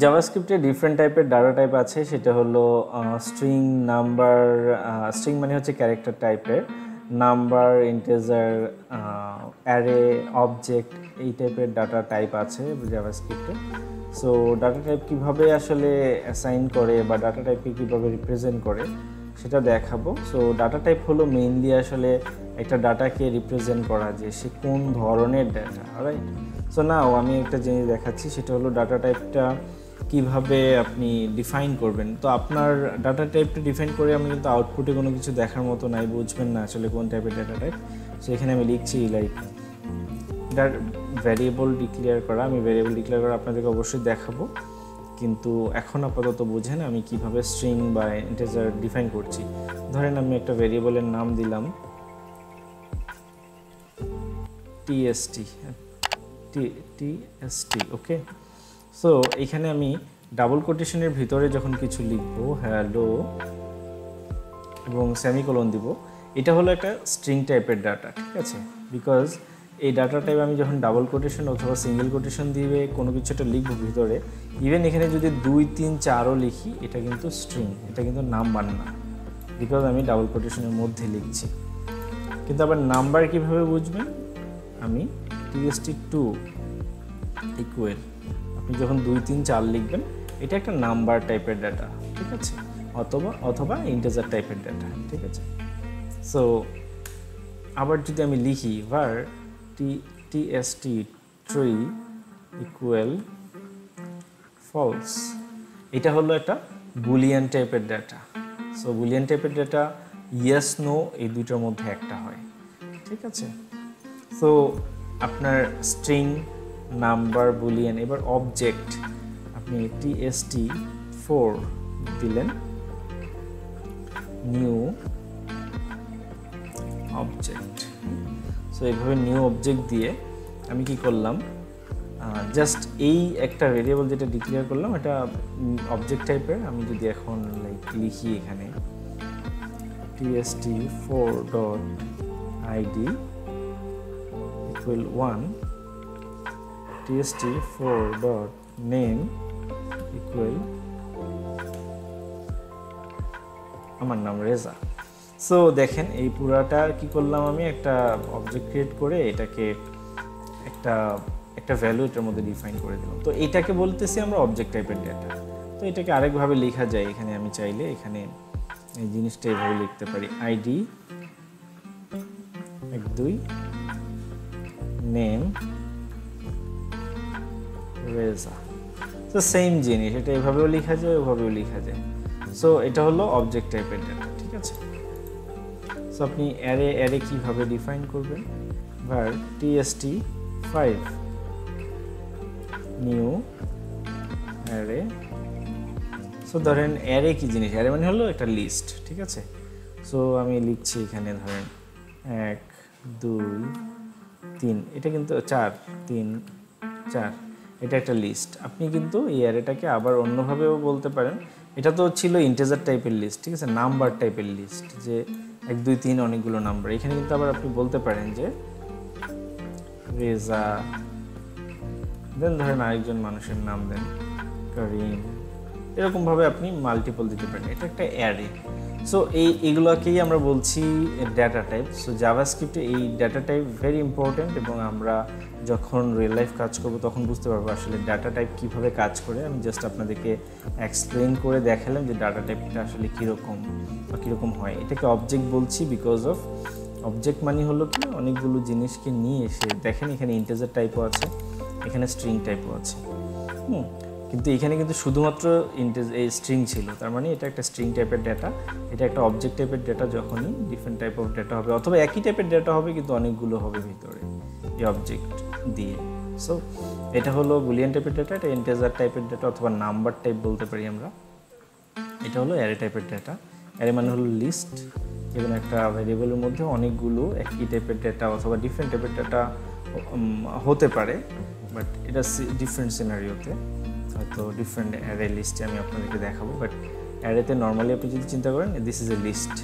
জাভাস্ক্রিপ্টে different টাইপের data type আছে, সেটা হলো স্ট্রিং, নাম্বার, স্ট্রিং মানে হচ্ছে ক্যারেক্টার টাইপের, নাম্বার, ইন্টিজার, অ্যারে, অবজেক্ট, এই টাইপের ডাটা টাইপ আছে জাভাস্ক্রিপ্টে। সো ডাটা টাইপ কীভাবে আসলে অ্যাসাইন করে বা ডাটা টাইপকে কীভাবে রিপ্রেজেন্ট করে সেটা দেখাবো। সো ডাটা টাইপ হলো মেইনলি আসলে একটা ডাটাকে রিপ্রেজেন্ট করা, যে সে কোন ধরনের ডাটা, রাইট? সো নাও আমি একটা জিনিস দেখাচ্ছি, সেটা হলো ডাটা টাইপটা কিভাবে আপনি ডিফাইন করবেন। তো আপনার ডাটা টাইপটা ডিফাইন করে আমি কিন্তু আউটপুটে কোনো কিছু দেখার মতো নাই, বুঝবেন না আসলে কোন টাইপের ডাটা টাইপ। সো এখানে আমি লিখছি লাইক এটার ভ্যারিয়েবল ডিক্লেয়ার করা, আমি ভ্যারিয়েবল ডিক্লেয়ার করা আপনাদেরকে অবশ্যই দেখাবো, কিন্তু এখন আপাতত বুঝেন আমি কিভাবে স্ট্রিং বা ইন্টিজার ডিফাইন করছি। ধরেন আমি একটা ভ্যারিয়েবলের নাম দিলাম টিএসটি, ওকে। সো এখানে আমি ডাবল কোটেশনের ভিতরে যখন কিছু লিখবো, হ্যালো এবং সেমিকোলন দিব, এটা হলো একটা স্ট্রিং টাইপের ডাটা, ঠিক আছে? বিকজ এই ডাটা টাইপ আমি যখন ডাবল কোটেশন অথবা সিঙ্গেল কোটেশন দিয়ে কোনো কিছু একটা লিখবো ভিতরে, ইভেন এখানে যদি 2, 3, 4ও লিখি, এটা কিন্তু স্ট্রিং, এটা কিন্তু নাম্বার না, বিকজ আমি ডাবল কোটেশনের মধ্যে লিখছি। কিন্তু আবার নাম্বার কীভাবে বুঝবেন, আমি tst2 ইকুয়াল, আপনি যখন 2, 3, 4 লিখবেন, এটা একটা নাম্বার টাইপের ডাটা, ঠিক আছে? অথবা ইন্টিজার টাইপের ডাটা, ঠিক আছে? সো আবার যদি আমি লিখি var tst3 ইকুয়াল ফলস, এটা হলো একটা বুলিয়ান টাইপের ডাটা। সো বুলিয়ান টাইপের ডাটা ইয়েস নো এই দুইটার মধ্যে একটা হয়, ঠিক আছে? সো আপনার স্ট্রিং, নাম্বার, বুলিয়ান, এবার অবজেক্ট, আপনি tst4 দিলেন, নিউ অবজেক্ট। সো এইভাবে নিউ অবজেক্ট দিয়ে আমি কি করলাম, জাস্ট এই একটা ভেরিয়েবল যেটা ডিক্লেয়ার করলাম, এটা অবজেক্ট টাইপের। আমি যদি এখন লাইক লিখি এখানে tst4.id equal 1, tst4.name equal আমার নাম রেজা। সো দেখেন এই পুরাটা কি করলাম, আমি একটা অবজেক্ট ক্রিয়েট করে এটাকে একটা ভ্যালু এটার মধ্যে ডিফাইন করে দিলাম। তো এটাকে বলতেছি আমরা অবজেক্ট টাইপের ডেটা। তো এটাকে আরেকভাবে লেখা যায়, এখানে আমি চাইলে এখানে এই জিনিসটা এইভাবে লিখতে পারি, আইডি 1, 2 নেম রেজা। তো সেম জিনিস, এটা এভাবেও লেখা যায়, ওভাবেও লেখা যায়। সো এটা হলো অবজেক্ট টাইপের ডেটা, ঠিক আছে? সো আপনি অ্যারে কিভাবে ডিফাইন করবেন, var tst5 new array. So ধরেন অ্যারে কি জিনিস, অ্যারে মানে হলো একটা লিস্ট, ঠিক আছে? সো আমি লিখছি এখানে ধরেন 1, 2, 3, এটা কিন্তু 4, 3, 4, এটা একটা লিস্ট। আপনি কিন্তু এই অ্যারেটাকে আবার অন্যভাবেও বলতে পারেন, এটা তো ছিল ইন্টিজার টাইপের লিস্ট, ঠিক আছে? নাম্বার টাইপের লিস্ট, যে 1, 2, 3 অনেকগুলো নাম্বার। এখানে কিন্তু আবার আপনি বলতে পারেন যে রেজা, দেন ধরেন আরেকজন মানুষের নাম দেন করিম, এরকমভাবে আপনি মাল্টিপল দিতে পারেন। এটা একটা অ্যারে। সো এইগুলোকেই আমরা বলছি ডাটা টাইপ। সো জাভাস্ক্রিপ্টে এই ডাটা টাইপ ভেরি ইম্পর্ট্যান্ট, এবং আমরা যখন রিয়েল লাইফ কাজ করব তখন বুঝতে পারবো আসলে ডাটা টাইপ কীভাবে কাজ করে। আমি জাস্ট আপনাদেরকে এক্সপ্লেন করে দেখালাম যে ডাটা টাইপটা আসলে কীরকম হয়। এটাকে অবজেক্ট বলছি বিকজ অফ অবজেক্ট মানে হলো কি, অনেকগুলো জিনিসকে নিয়ে এসে, দেখেন এখানে ইন্টিজার টাইপও আছে, এখানে স্ট্রিং টাইপও আছে, কিন্তু এখানে কিন্তু শুধুমাত্র এই স্ট্রিং ছিল, তার মানে এটা একটা স্ট্রিং টাইপের ডেটা। এটা একটা অবজেক্ট টাইপের ডেটা, যখনই ডিফারেন্ট টাইপ অফ ডেটা হবে, অথবা একই টাইপের ডেটা হবে কিন্তু অনেকগুলো হবে ভিতরে এই অবজেক্ট দিয়ে। সো এটা হলো বুলিয়ান টাইপের ডেটা, এটা ইন্টিজার টাইপের ডেটা অথবা নাম্বার টাইপ বলতে পারি আমরা। এটা হলো অ্যারে টাইপের ডেটা। অ্যারে মানে হলো লিস্ট, এবং একটা ভ্যারিয়েবলের মধ্যে অনেকগুলো একই টাইপের ডেটা অথবা ডিফারেন্ট টাইপের ডেটা হতে পারে, বাট এটা ডিফারেন্ট সিনারিওতে, হয়তো ডিফারেন্ট অ্যারে লিস্টে আমি আপনাদেরকে দেখাবো। বাট অ্যারেতে নর্মালি আপনি যদি চিন্তা করেন, দিস ইজ এ লিস্ট,